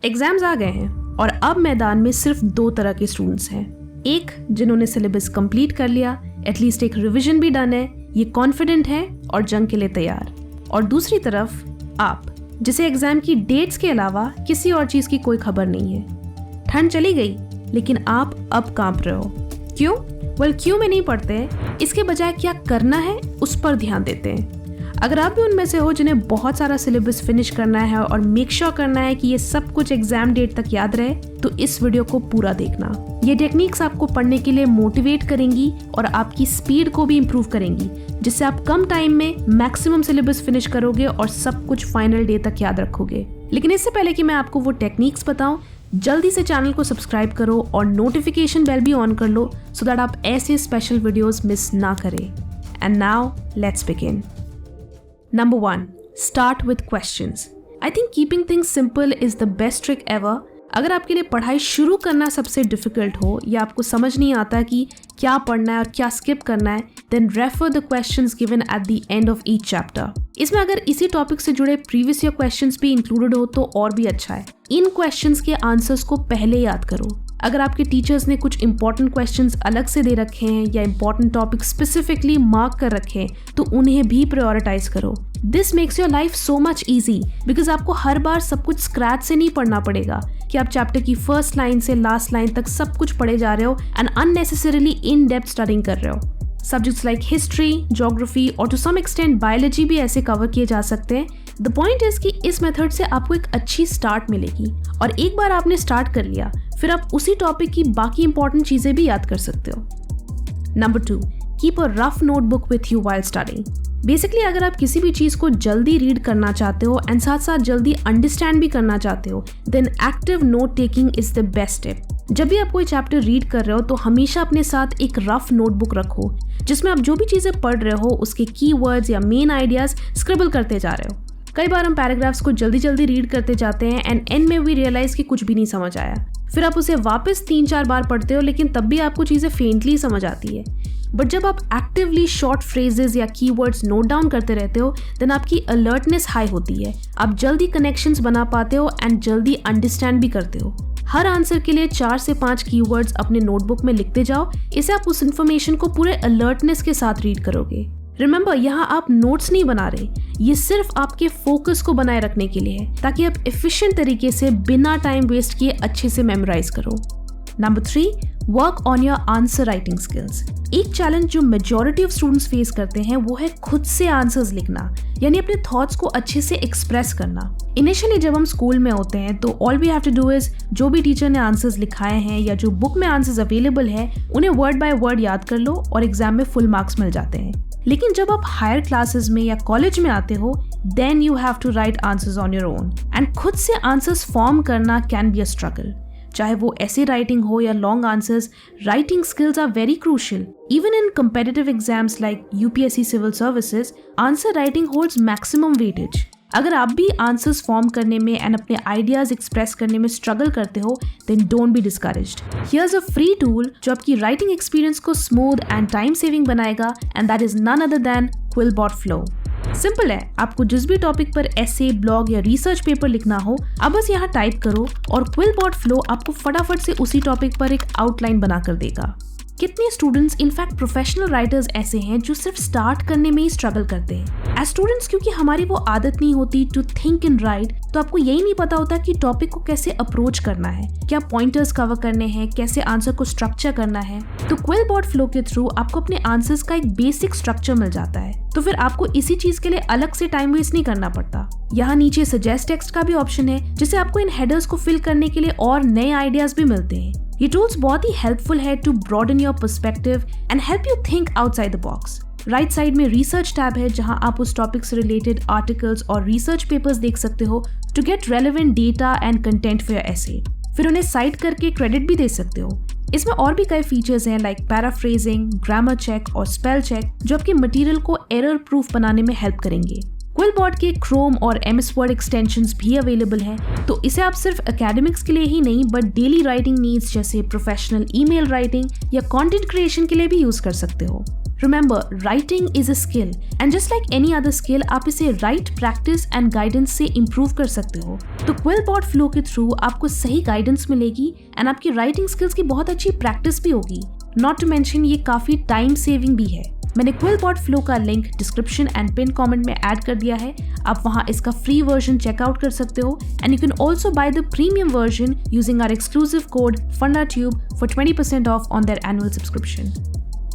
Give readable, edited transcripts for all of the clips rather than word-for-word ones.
Exams आ गए हैं और अब मैदान में सिर्फ 2 तरह के स्टूडेंट्स हैं। एक जिन्होंने सिलेबस कंप्लीट कर लिया, एटलीस्ट एक रिवीजन भी डन है, ये कॉन्फिडेंट है और जंग के लिए तैयार। और दूसरी तरफ आप, जिसे एग्जाम की डेट्स के अलावा किसी और चीज की कोई खबर नहीं है। ठंड चली गई लेकिन आप अब कांप रहे हो। क्यों? क्यों में नहीं पढ़ते, इसके बजाय क्या करना है उस पर ध्यान देते हैं। अगर आप भी उनमें से हो जिन्हें बहुत सारा सिलेबस फिनिश करना है और मेक श्योर करना है कि ये सब कुछ एग्जाम डेट तक याद रहे, तो इस वीडियो को पूरा देखना। ये टेक्निक्स आपको पढ़ने के लिए मोटिवेट करेंगी और आपकी स्पीड को भी इम्प्रूव करेंगी, जिससे आप कम टाइम में मैक्सिमम सिलेबस फिनिश करोगे और सब कुछ फाइनल डे तक याद रखोगे। लेकिन इससे पहले कि मैं आपको वो टेक्निक्स बताऊं, जल्दी से चैनल को सब्सक्राइब करो और नोटिफिकेशन बेल भी ऑन कर लो सो दैट आप ऐसे स्पेशल वीडियोस मिस ना करें। And now let's begin. Number 1. Start with questions. I think keeping things simple is the best trick ever. अगर आपके लिए पढ़ाई शुरू करना सबसे डिफिकल्ट हो या आपको समझ नहीं आता कि क्या पढ़ना है और क्या स्किप करना है, then refer the questions given at the end of each chapter. इसमें अगर इसी टॉपिक से जुड़े प्रीवियस ईयर क्वेश्चंस भी इंक्लूडेड हो तो और भी अच्छा है। इन क्वेश्चंस के आंसर्स को पहले याद करो। अगर आपके टीचर्स ने कुछ इंपॉर्टेंट क्वेश्चंस अलग से दे रखे हैं या इंपॉर्टेंट टॉपिक स्पेसिफिकली मार्क कर रखे हैं, तो उन्हें भी प्रायोरिटाइज करो। This makes your life so much easy because आपको हर बार सब कुछ स्क्रैच से नहीं पढ़ना पड़ेगा कि आप चैप्टर की फर्स्ट लाइन से लास्ट लाइन तक सब कुछ पढ़े जा रहे हो and unnecessarily in depth studying कर रहे हो। सब्जेक्ट्स लाइक हिस्ट्री, ज्योग्राफी और टू सम एक्सटेंट बायोलॉजी भी ऐसे कवर किए जा सकते हैं। द पॉइंट इज कि इस मेथड से आपको एक अच्छी स्टार्ट मिलेगी और एक बार आपने स्टार्ट कर लिया फिर आप उसी टॉपिक की बाकी इंपॉर्टेंट चीजें भी याद कर सकते हो। Number 2, keep a rough notebook with you while studying. Basically अगर आप किसी भी चीज को जल्दी रीड करना चाहते हो एंड साथ साथ जल्दी अंडरस्टैंड भी करना चाहते हो, then active note taking is the best tip. जब भी आप कोई चैप्टर रीड कर रहे हो तो हमेशा अपने साथ एक रफ नोटबुक रखो जिसमें आप जो भी चीजें पढ़ रहे हो उसके कीवर्ड्स या मेन आइडियाज स्क्रिबल करते जा रहे हो। कई बार हम पैराग्राफ्स को जल्दी जल्दी रीड करते जाते हैं एंड एंड में वी रियलाइज कि कुछ भी नहीं समझ आया। फिर आप उसे वापस 3-4 बार पढ़ते हो लेकिन तब भी आपको चीजें फेंटली समझ आती है। बट जब आप एक्टिवली शॉर्ट फ्रेजेस या कीवर्ड्स नोट डाउन करते रहते हो, देन आपकी अलर्टनेस हाई होती है। आप जल्दी कनेक्शंस बना पाते हो एंड जल्दी अंडरस्टैंड भी करते हो। हर आंसर के लिए 4 से 5 कीवर्ड्स अपने नोटबुक में लिखते जाओ। इससे आप उस इन्फॉर्मेशन को पूरे अलर्टनेस के साथ रीड करोगे। रिमेंबर, यहाँ आप नोट्स नहीं बना रहे, ये सिर्फ आपके फोकस को बनाए रखने के लिए है ताकि आप एफिशिएंट तरीके से बिना टाइम वेस्ट किए अच्छे से मेमोराइज करो। Number 3, work on your answer writing skills. एक चैलेंज जो मेजॉरिटी ऑफ स्टूडेंट्स फेस करते हैं वो है खुद से आंसर्स लिखना, यानी अपने थॉट्स को अच्छे से एक्सप्रेस करना। इनिशियली जब हम स्कूल में होते हैं तो all we have to do is जो भी टीचर ने आंसर्स लिखाए हैं या जो बुक में आंसर्स अवेलेबल है उन्हें वर्ड बाय वर्ड याद कर लो और एग्जाम में फुल मार्क्स मिल जाते हैं। लेकिन जब आप हायर क्लासेस में या कॉलेज में आते हो, then you have to write answers on your own and खुद से आंसर्स फॉर्म करना कैन बी अ स्ट्रगल। चाहे वो ऐसे राइटिंग हो या long answers, writing skills are very crucial. Even in competitive exams like UPSC Civil Services, answer writing holds maximum weightage. अगर आप भी आंसर्स फॉर्म करने में एंड अपने आइडियाज एक्सप्रेस करने में स्ट्रगल करते हो, then don't be discouraged. Here's a free tool जो आपकी राइटिंग एक्सपीरियंस को स्मूथ एंड टाइम सेविंग बनाएगा and that is none other than QuillBot Flow. Simple है, आपको जिस भी टॉपिक पर एसे, ब्लॉग या रिसर्च पेपर लिखना हो, आप बस यहाँ टाइप करो और क्विलबॉट फ्लो आपको फटाफट से उसी टॉपिक पर एक आउटलाइन बनाकर देगा। कितने स्टूडेंट्स इनफैक्ट प्रोफेशनल राइटर्स ऐसे हैं जो सिर्फ स्टार्ट करने में ही स्ट्रगल करते हैं। एज स्टूडेंट्स क्योंकि हमारी वो आदत नहीं होती टू थिंक एंड राइट, तो आपको यही नहीं पता होता कि टॉपिक को कैसे अप्रोच करना है, क्या पॉइंटर्स कवर करने हैं, कैसे आंसर को स्ट्रक्चर करना है। तो क्विलबॉट फ्लो के थ्रू आपको अपने आंसर्स का एक बेसिक स्ट्रक्चर मिल जाता है, तो फिर आपको इसी चीज के लिए अलग से टाइम वेस्ट नहीं करना पड़ता। यहाँ नीचे सजेस्ट टेक्स्ट का भी ऑप्शन है जिससे आपको इन हेडर्स को फिल करने के लिए और नए आइडियाज भी मिलते हैं। ये टूल्स बहुत ही हेल्पफुल है to broaden your perspective and help you think outside the box. Right side में रिसर्च टैब है जहां आप उस टॉपिक से रिलेटेड आर्टिकल्स और रिसर्च पेपर्स देख सकते हो to get relevant data and content for your essay. फिर उन्हें साइट करके क्रेडिट भी दे सकते हो। इसमें और भी कई फीचर्स हैं लाइक पैराफ्रेजिंग, ग्रामर चेक और स्पेल चेक जो आपके मटेरियल को एरर प्रूफ बनाने में हेल्प करेंगे। क्विलबॉट के क्रोम और MS वर्ड एक्सटेंशंस भी अवेलेबल हैं, तो इसे आप सिर्फ एकेडमिक्स के लिए ही नहीं बट डेली राइटिंग नीड्स जैसे प्रोफेशनल ईमेल राइटिंग या कंटेंट क्रिएशन के लिए भी यूज कर सकते हो। Remember, writing is a skill and just like any other skill आप इसे राइट, प्रैक्टिस एंड गाइडेंस से इम्प्रूव कर सकते हो। तो क्विलबॉट फ्लो के थ्रू आपको सही गाइडेंस मिलेगी एंड आपकी राइटिंग स्किल्स की बहुत अच्छी प्रैक्टिस भी होगी। नॉट टू मेंशन ये काफी टाइम सेविंग भी है। मैंने क्विलबॉट फ्लो का link description and pin comment में ऐड कर दिया है। आप वहां इसका फ्री वर्जन चेकआउट कर सकते हो and you can also buy the premium version using our exclusive code FUNNATUBE for 20% off on their annual subscription.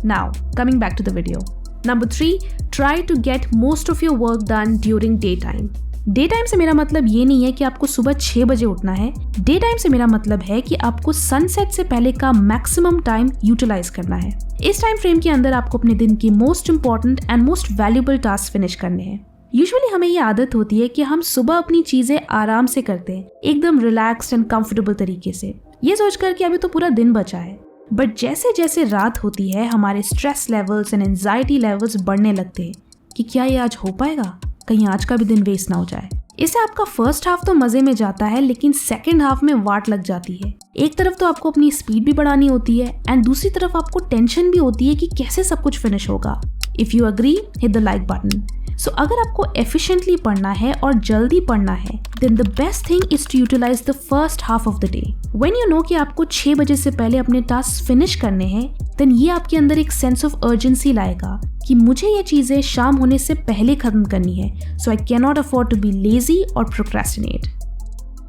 Now coming back to the video. Number 3, try to get most of your work done during daytime. Day time से मेरा मतलब ये नहीं है कि आपको सुबह 6 बजे उठना है। डे टाइम से मेरा मतलब है कि आपको सनसेट से पहले का मैक्सिमम टाइम यूटिलाइज करना है। इस टाइम फ्रेम के अंदर आपको अपने दिन की most important and most valuable task finish करने हैं। यूजुअली हमें ये आदत होती है कि हम सुबह अपनी चीजें आराम से करते हैं, एकदम रिलैक्स्ड एंड कंफर्टेबल तरीके से, ये सोचकर कि अभी तो पूरा दिन बचा है। बट जैसे जैसे रात होती है हमारे stress levels and anxiety levels बढ़ने लगते हैं कि क्या ये आज हो पाएगा, कहीं आज का भी दिन वेस्ट ना हो जाए। इससे आपका फर्स्ट हाफ तो मजे में जाता है लेकिन सेकंड हाफ में वाट लग जाती है। एक तरफ तो आपको अपनी स्पीड भी बढ़ानी होती है एंड दूसरी तरफ आपको टेंशन भी होती है कि कैसे सब कुछ फिनिश होगा। If you agree, hit the like button. So अगर आपको एफिशिएंटली पढ़ना है और जल्दी पढ़ना है then the best thing is to utilize the first half of the day. When you know कि आपको 6 बजे से पहले अपने टास्क फिनिश करने हैं देन ये आपके अंदर एक सेंस ऑफ अर्जेंसी लाएगा कि मुझे ये चीजें शाम होने से पहले खत्म करनी है, so I can not afford to be lazy और procrastinate.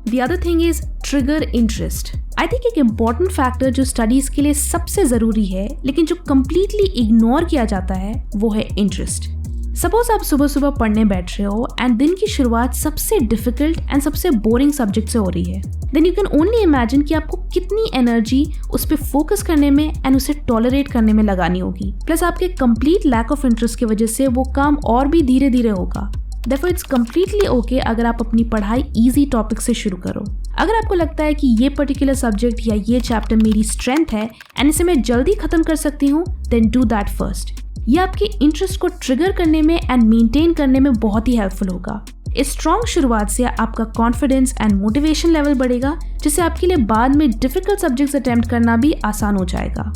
The other thing is trigger interest. I think एक important factor जो studies के लिए सबसे ज़रूरी है लेकिन जो completely ignore किया जाता है वो है interest. Suppose आप सुबह सुबह पढ़ने बैठ रहे हो एंड दिन की शुरुआत सबसे डिफिकल्ट एंड सबसे बोरिंग सब्जेक्ट से हो रही है, then you can only imagine कि आपको कितनी एनर्जी उस पर फोकस करने में एंड उसे टॉलरेट करने में लगानी होगी। प्लस आपके कंप्लीट लैक ऑफ इंटरेस्ट की वजह से वो काम और भी धीरे धीरे होगा। Therefore, it's completely okay अगर आप अपनी पढ़ाई easy टॉपिक से शुरू करो। अगर आपको लगता है कि ये पर्टिकुलर सब्जेक्ट या ये चैप्टर मेरी स्ट्रेंथ है एंड इसे मैं जल्दी खत्म कर सकती हूँ, then do that first। ये आपके इंटरेस्ट को ट्रिगर करने में एंड मेंटेन करने में बहुत ही हेल्पफुल होगा। इस स्ट्रॉन्ग शुरुआत से आपका कॉन्फिडेंस एंड मोटिवेशन लेवल बढ़ेगा जिससे आपके लिए बाद में डिफिकल्ट सब्जेक्ट्स अटेम्प्ट करना भी आसान हो जाएगा।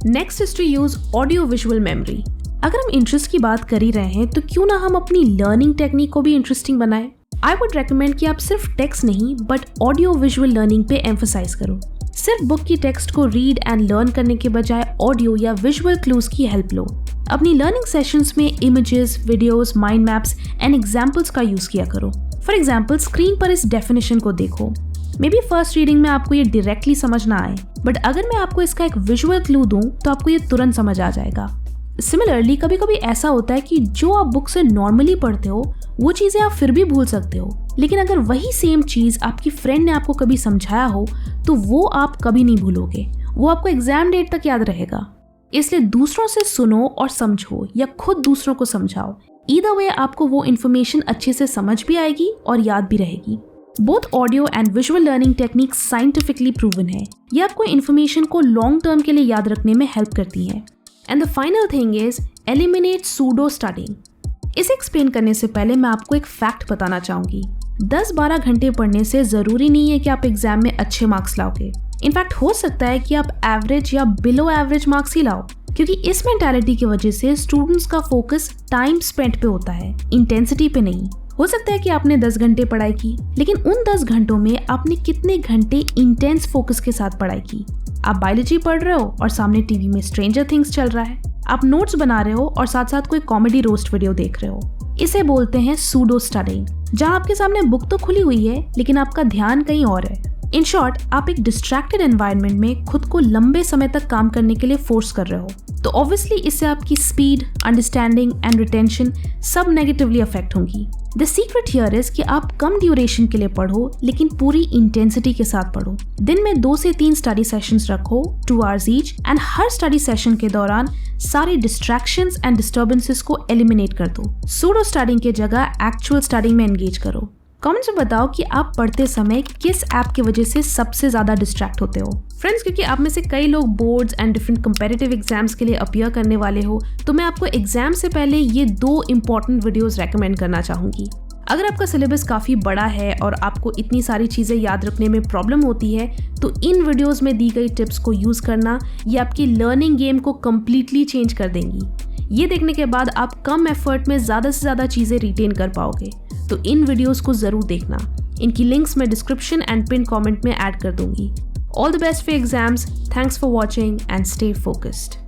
Next is to use audio visual memory. अगर हम इंटरेस्ट की बात कर ही रहे हैं तो क्यों ना हम अपनी लर्निंग टेक्निक को भी इंटरेस्टिंग बनाएं। आई वुड रेकमेंड कि आप सिर्फ टेक्स्ट नहीं बट ऑडियो विजुअल लर्निंग पे एम्फसाइज करो। सिर्फ बुक की टेक्स्ट को रीड एंड लर्न करने के बजाय ऑडियो या विजुअल क्लूज की हेल्प लो। अपनी लर्निंग सेशंस में images, videos, mind maps and examples का यूज किया करो। फॉर एग्जाम्पल, स्क्रीन पर इस डेफिनेशन को देखो। मे बी फर्स्ट रीडिंग में आपको ये डायरेक्टली समझ ना आए बट अगर मैं आपको इसका एक विजुअल क्लू दूं तो आपको ये तुरंत समझ आ जाएगा। सिमिलरली कभी कभी ऐसा होता है कि जो आप बुक से नॉर्मली पढ़ते हो वो चीज़ें आप फिर भी भूल सकते हो, लेकिन अगर वही सेम चीज़ आपकी फ्रेंड ने आपको कभी समझाया हो तो वो आप कभी नहीं भूलोगे, वो आपको एग्जाम डेट तक याद रहेगा। इसलिए दूसरों से सुनो और समझो या खुद दूसरों को समझाओ। ईदर वे आपको वो इन्फॉर्मेशन अच्छे से समझ भी आएगी और याद भी रहेगी। Both audio and visual learning technique scientifically proven है। ये आपको इन्फॉर्मेशन को लॉन्ग टर्म के लिए याद रखने में हेल्प करती है। And the final thing is eliminate pseudo studying. इसे एक्सप्लेन करने से पहले मैं आपको एक फैक्ट बताना चाहूंगी। 10-12 घंटे पढ़ने से जरूरी नहीं है कि आप एग्जाम में अच्छे मार्क्स लाओगे। इनफैक्ट हो सकता है कि आप एवरेज या बिलो एवरेज मार्क्स ही लाओ, क्योंकि इस मेंटालिटी की वजह से स्टूडेंट्स का फोकस टाइम स्पेंट पे होता है, इंटेंसिटी पे नहीं। हो सकता है कि आपने 10 घंटे पढ़ाई की लेकिन उन 10 घंटों में आपने कितने घंटे इंटेंस फोकस के साथ पढ़ाई की। आप बायोलॉजी पढ़ रहे हो और सामने टीवी में स्ट्रेंजर थिंग्स चल रहा है। आप नोट्स बना रहे हो और साथ साथ कोई कॉमेडी रोस्ट वीडियो देख रहे हो। इसे बोलते हैं सूडो स्टडिंग, जहां आपके सामने बुक तो खुली हुई है लेकिन आपका ध्यान कहीं और है। इन शॉर्ट, आप एक डिस्ट्रैक्टेड एनवायरनमेंट में खुद को लंबे समय तक काम करने के लिए फोर्स कर रहे हो, तो ऑब्वियसली इससे आपकी स्पीड, अंडरस्टैंडिंग एंड रिटेंशन सब नेगेटिवली अफेक्ट होंगी। द सीक्रेट हियर इज कि आप कम ड्यूरेशन के लिए पढ़ो लेकिन पूरी इंटेंसिटी के साथ पढ़ो। दिन में 2 से 3 स्टडी सेशंस रखो, 2 hours each, and her study session के दौरान सारे डिस्ट्रैक्शंस एंड डिस्टर्बेंसेस को एलिमिनेट कर दो। सूडो स्टडिंग के जगह एक्चुअल स्टडिंग में एंगेज करो। कमेंट्स में बताओ कि आप पढ़ते समय किस ऐप की वजह से सबसे ज्यादा डिस्ट्रैक्ट होते हो। फ्रेंड्स, क्योंकि आप में से कई लोग boards and different competitive exams के लिए अपीयर करने वाले हो, तो मैं आपको एग्जाम से पहले ये 2 इंपॉर्टेंट वीडियोस रेकमेंड करना चाहूंगी। अगर आपका सिलेबस काफ़ी बड़ा है और आपको इतनी सारी चीज़ें याद रखने में प्रॉब्लम होती है तो इन वीडियोस में दी गई टिप्स को यूज़ करना ये आपकी लर्निंग गेम को कम्प्लीटली चेंज कर देंगी। ये देखने के बाद आप कम एफर्ट में ज़्यादा से ज़्यादा चीज़ें रिटेन कर पाओगे। तो इन वीडियोस को ज़रूर देखना। इनकी लिंक्स मैं डिस्क्रिप्शन एंड पिन कमेंट में ऐड कर दूंगी। All the best for exams, thanks for watching and stay focused.